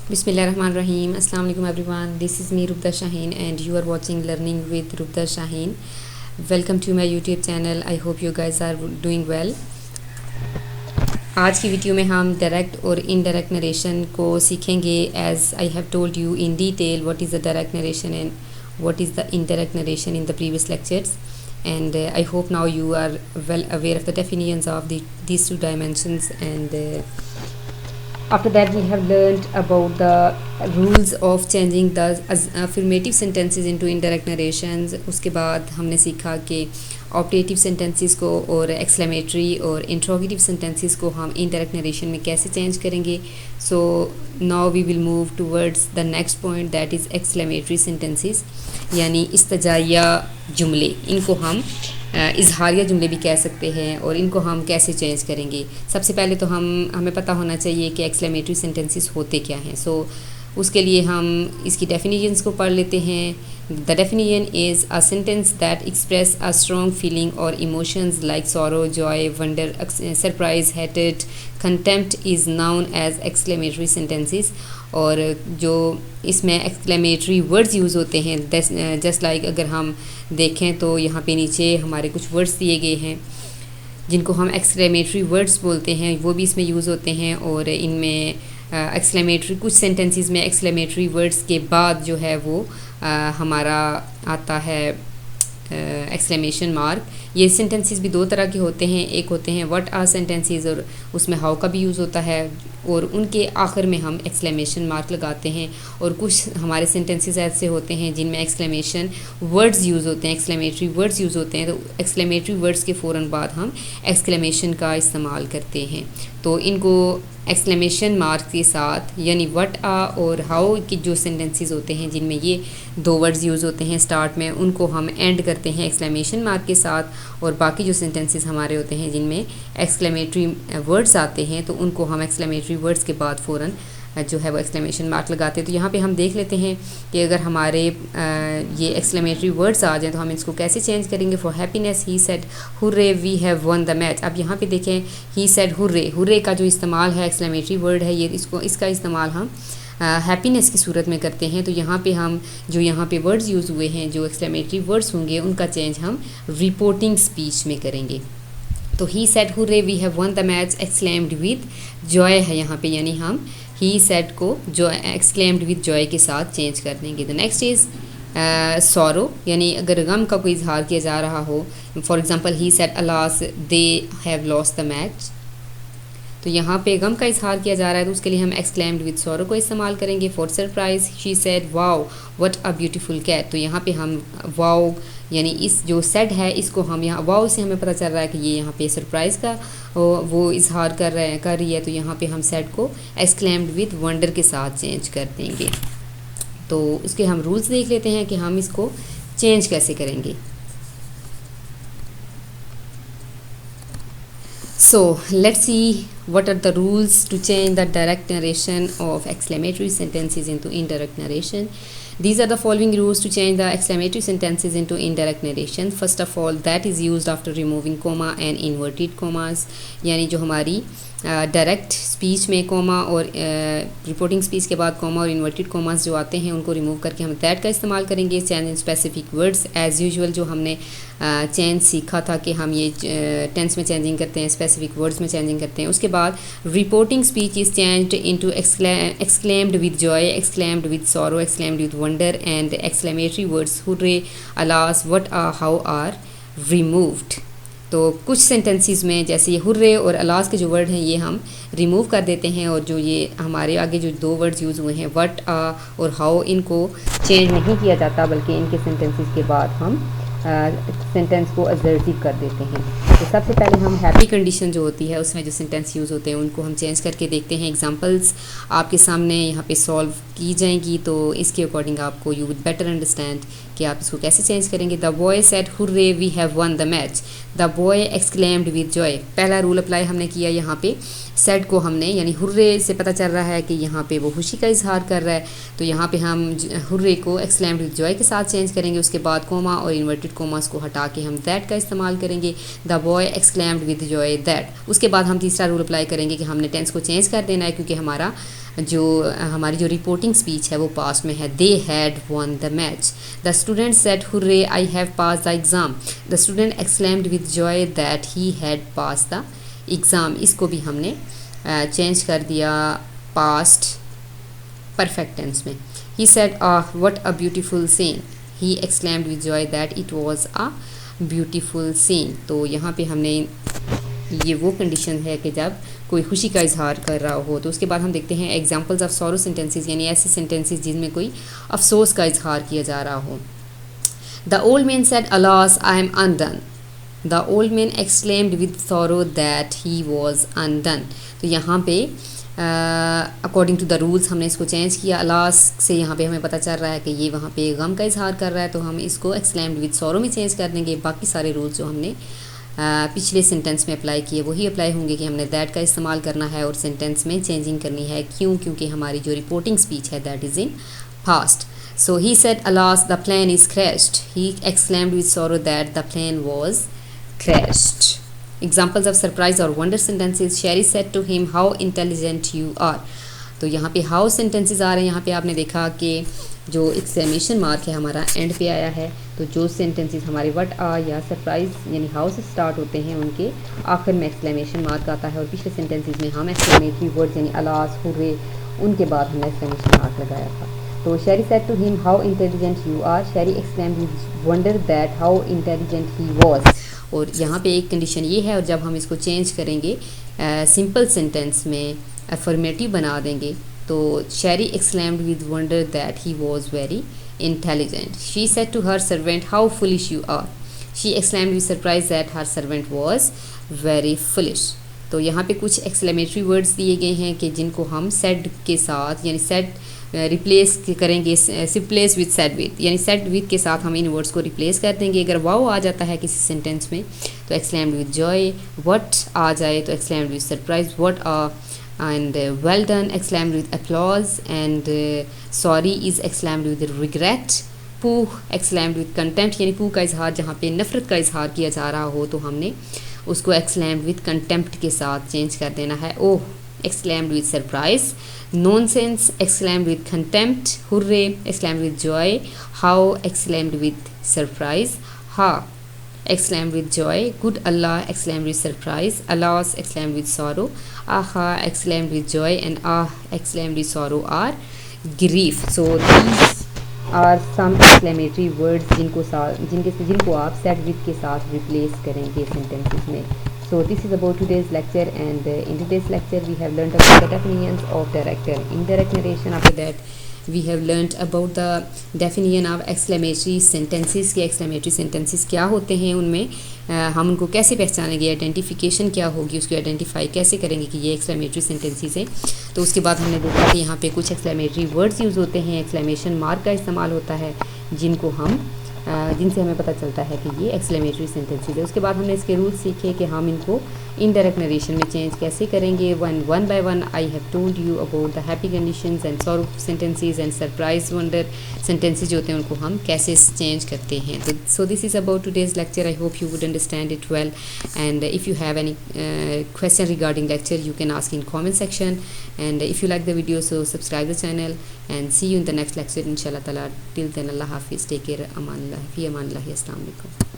Bismillahirrahmanirrahim. Assalamu alaikum everyone. This is me Rubda Shaheen and you are watching Learning with Rubda Shaheen. Welcome to my YouTube channel. I hope you guys are doing well. आज की video में हम direct और indirect narration को सीखेंगे. As I have told you in detail what is the direct narration and what is the indirect narration in the previous lectures. And I hope now you are well aware of the definitions of these two dimensions, and after that we have learned about the rules of changing the affirmative sentences into indirect narrations. उसके बाद हमने सीखा कि optative sentences को और exclamatory और interrogative sentences को हम इनडायरेक्ट नरेशन में कैसे चेंज करेंगे. So now we will move towards the next point, that is exclamatory sentences, यानी इस्तजाइया जुमले. इनको हम इजहारिया जुमले भी कह सकते हैं, और इनको हम कैसे चेंज करेंगे. सबसे पहले तो हमें पता होना चाहिए कि एक्सक्लेमेटरी सेंटेंसेस होते क्या हैं. सो उसके लिए हम इसकी डेफिनेशंस को पढ़ लेते हैं. The definition is a sentence that express a strong feeling और emotions like sorrow, joy, wonder, surprise, hated, contempt is known as exclamatory sentences. और जो इसमें एक्सक्लेमेटरी वर्ड्स यूज़ होते हैं, जस्ट लाइक अगर हम देखें तो यहाँ पे नीचे हमारे कुछ वर्ड्स दिए गए हैं जिनको हम एक्सक्लेमेटरी वर्ड्स बोलते हैं, वो भी इसमें यूज़ होते हैं. और इनमें एक्सक्लेमेटरी कुछ सेंटेंसेस में एक्सक्लेमेटरी वर्ड्स के बाद जो है वो हमारा आता है एक्सक्लेमेशन मार्क. ये सेंटेंसेस भी दो तरह के होते हैं. एक होते हैं व्हाट आर सेंटेंसेस, और उसमें हाउ का भी यूज़ होता है, और उनके आखिर में हम एक्सक्लेमेशन मार्क लगाते हैं. और कुछ हमारे सेंटेंसेस ऐसे होते हैं जिनमें एक्सक्लेमेशन वर्ड्स यूज़ होते हैं, एक्सक्लेमेटरी वर्ड्स यूज़ होते हैं. तो एक्सक्लेमेटरी वर्ड्स के फ़ौरन बाद हम एक्सक्लेमेशन का इस्तेमाल करते हैं. तो इनको एक्सक्लेमेशन मार्क के साथ, यानी व्हाट आ और हाउ के जो सेंटेंसेस होते हैं जिनमें ये दो वर्ड्स यूज़ होते हैं स्टार्ट में, उनको हम एंड करते हैं एक्सक्लेमेशन मार्क के साथ. और बाकी जो सेंटेंसेस हमारे होते हैं जिनमें एक्सक्लेमेटरी वर्ड्स आते हैं, तो उनको हम एक्सक्लेमेटरी वर्ड्स के बाद फ़ौरन जो है वो एक्सक्लेमेशन मार्क लगाते हैं. तो यहाँ पे हम देख लेते हैं कि अगर हमारे ये एक्सक्लेमेटरी वर्ड्स आ जाएँ तो हम इसको कैसे चेंज करेंगे. For happiness he said hurray we have won the match. अब यहाँ पे देखें ही सेड हुर्रे, हुर्रे का जो इस्तेमाल है एक्सक्लेमेटरी वर्ड है, ये इसका इस्तेमाल हम हैप्पीनेस की सूरत में करते हैं. तो यहाँ पे हम जो यहाँ पे वर्ड्स यूज़ हुए हैं, जो एक्सक्लेमेटरी वर्ड्स होंगे, उनका चेंज हम रिपोर्टिंग स्पीच में करेंगे. तो he said hurray we have won the match exclaimed with joy है यहाँ पे, यानी हम ही सेड को जो एक्सक्लेम्ड विद जॉय के साथ चेंज कर देंगे. द नेक्स्ट इज़ सॉरो, यानी अगर गम का कोई इजहार किया जा रहा हो, for example he said alas they have lost the match. तो यहाँ पे गम का इजहार किया जा रहा है, तो उसके लिए हम एक्सक्लेम्ड विद सॉरो को इस्तेमाल करेंगे. For surprise she said wow what a beautiful cat. तो यहाँ पे हम वाओ, यानी इस जो सेड है इसको हम यहाँ वाओ से हमें पता चल रहा है कि ये यहाँ पे सरप्राइज़ का वो इजहार कर रही है. तो यहाँ पे हम सेड को एक्सक्लेम्ड विद वंडर के साथ चेंज कर देंगे. तो उसके हम रूल्स देख लेते हैं कि हम इसको चेंज कैसे करेंगे. So let's see what are the rules to change the direct narration of exclamatory sentences into indirect narration. These are the following rules to change the exclamatory sentences into indirect narration. First of all, that is used after removing comma and inverted commas. यानी जो हमारी direct speech में coma और reporting speech के बाद coma और inverted commas जो आते हैं उनको रिमूव करके हम दैट का इस्तेमाल करेंगे. Change in specific words as usual जो हमने चेंज सीखा था कि हम ये टेंस में चेंजिंग करते हैं, स्पेसिफिक वर्ड्स में चेंजिंग करते हैं. उसके बाद reporting speech is changed into exclaimed with joy, exclaimed with sorrow, exclaimed with wonder, and exclamatory words hurray, alas, what are, how are removed. तो कुछ सेंटेंसेस में जैसे ये हुर्रे और अलास के जो वर्ड हैं ये हम रिमूव कर देते हैं, और जो ये हमारे आगे जो दो वर्ड्स यूज़ हुए हैं व्हाट आ और हाउ, इनको चेंज नहीं किया जाता, बल्कि इनके सेंटेंसेस के बाद हम सेंटेंस को असर्टिव कर देते हैं. तो सबसे पहले हम हैप्पी कंडीशन जो होती है उसमें जो सेंटेंस यूज़ होते हैं उनको हम चेंज करके देखते हैं. एग्जांपल्स आपके सामने यहाँ पे सॉल्व की जाएंगी, तो इसके अकॉर्डिंग आपको यू वुड बेटर अंडरस्टैंड कि आप इसको कैसे चेंज करेंगे. The boy said hurray we have won the match. The boy exclaimed with joy. पहला रूल अप्लाई हमने किया यहाँ पे. सेड को हमने, यानी हुर्रे से पता चल रहा है कि यहाँ पे वो खुशी का इजहार कर रहा है, तो यहाँ पे हम हुर्रे को एक्सक्लेम्ड विद जॉय के साथ चेंज करेंगे. उसके बाद कोमा और इन्वर्टेड कोमास को हटा के हम दैट का इस्तेमाल करेंगे. The boy exclaimed with joy that. उसके बाद हम तीसरा रूल अप्लाई करेंगे कि हमने टेंस को चेंज कर देना है, क्योंकि हमारा जो हमारी जो रिपोर्टिंग स्पीच है वो पास्ट में है। They had one the match. The student said hurray I have pass the exam. The student exclaimed with joy that he had pass the exam. इसको भी हमने चेंज कर दिया पास्ट परफेक्ट टेंस में। He said what a beautiful scene. He exclaimed with joy that it was a beautiful scene. तो यहाँ पे हमने ये वो कंडीशन है कि जब कोई खुशी का इजहार कर रहा हो। तो उसके बाद हम देखते हैं एग्जांपल्स ऑफ सॉरो सेंटेंसेस, यानी ऐसे सेंटेंसेस जिनमें कोई अफसोस का इजहार किया जा रहा हो। The old man said alas I am undone. The old man exclaimed with sorrow that he was undone. तो यहाँ पे अकॉर्डिंग टू द रूल्स हमने इसको चेंज किया। अलास से यहाँ पे हमें पता चल रहा है कि ये वहाँ पे गम का इजहार कर रहा है, तो हम इसको एक्सक्लेम्ड विद सॉरो में चेंज कर देंगे। बाकी सारे रूल्स जो हमने पिछले सेंटेंस में अप्लाई किए वही अप्लाई होंगे कि हमने दैट का इस्तेमाल करना है और सेंटेंस में चेंजिंग करनी है। क्यों? क्योंकि हमारी जो रिपोर्टिंग स्पीच है that is in past. So he said alas the plane is crashed. He exclaimed with sorrow that the plane was crashed. Examples of surprise और wonder sentences. Sherry said to him how intelligent you are. तो यहाँ पे how sentences आ रहे हैं। यहाँ पे आपने देखा कि जो एक्सक्लेमेशन मार्क है हमारा एंड पे आया है। तो जो सेंटेंसेस हमारे व्हाट आर या सरप्राइज यानी हाउ से स्टार्ट होते हैं उनके आखिर में एक्सक्लेमेशन मार्क आता है। और पिछले सेंटेंसेस में हम एक्सक्लेमेटरी वर्ड्स यानी अलास हुर्रे उनके बाद हमने एक्सक्लेमेशन मार्क लगाया था। तो Sherry said to him how intelligent you are. Sherry exclaimed with wonder that how intelligent he was. और यहाँ पे एक कंडीशन ये है, और जब हम इसको चेंज करेंगे सिंपल सेंटेंस में अफर्मेटिव बना देंगे तो Sherry exclaimed with wonder that he was very intelligent. She said to her servant how foolish you are. She exclaimed with surprise that her servant was very foolish. तो यहाँ पे कुछ exclamatory words दिए गए हैं कि जिनको हम सेड के साथ यानी सेड रिप्लेस करेंगे, रिप्लेस विद सेड विद, यानी सेड विद के साथ हम इन वर्ड्स को रिप्लेस कर देंगे। अगर वाओ आ जाता है किसी सेंटेंस में तो एक्सक्लेम्ड विद जॉय, व्हाट आ जाए तो एक्सक्लेम्ड विद सरप्राइज, व्हाट आ and well done exclaimed with applause, and sorry is exclaimed with regret, pooh exclaimed with contempt, यानी pooh का इजहार जहाँ पे नफ़रत का इजहार किया जा रहा हो तो हमने उसको exclaimed with contempt के साथ चेंज कर देना है। oh exclaimed with surprise, nonsense exclaimed with contempt, hurray exclaimed with joy, how exclaimed with surprise, ha exclaimed with joy, good Allah exclaimed with surprise, alas exclaimed with sorrow, aha exclaimed with joy, and ah exclaimed with sorrow are grief. So these are some exclamatory words जिनको आप said with के साथ replace करेंगे sentences में. So this is about today's lecture, and in today's lecture we have learned about the definitions of direct and indirect narration. After that we have learnt about the definition of exclamatory sentences के exclamatory sentences क्या होते हैं, उनमें हम उनको कैसे पहचानेंगे, identification क्या होगी, उसको आइडेंटिफाई कैसे करेंगे कि ये exclamatory sentences है। तो उसके बाद हमने देखा कि यहाँ पे कुछ exclamatory words यूज़ होते हैं, exclamation mark का इस्तेमाल होता है जिनसे हमें पता चलता है कि ये एक्सक्लेमेटरी सेंटेंसेस है। उसके बाद हमने इसके रूल्स सीखे कि हम इनको इनडायरेक्ट नरेशन में चेंज कैसे करेंगे। One by one I have told you about the happy conditions and sorrow sentences and surprise wonder sentences जो होते हैं उनको हम कैसे चेंज करते हैं। तो so this is about today's lecture. I hope you would understand it well, and if you have any question regarding lecture you can ask in comment section, and if you like the video so subscribe the channel, and see you in the next lecture inshallah ta'ala. Till then, Allah Hafiz, take care, amanullah fi amanullah, assalamu alaikum.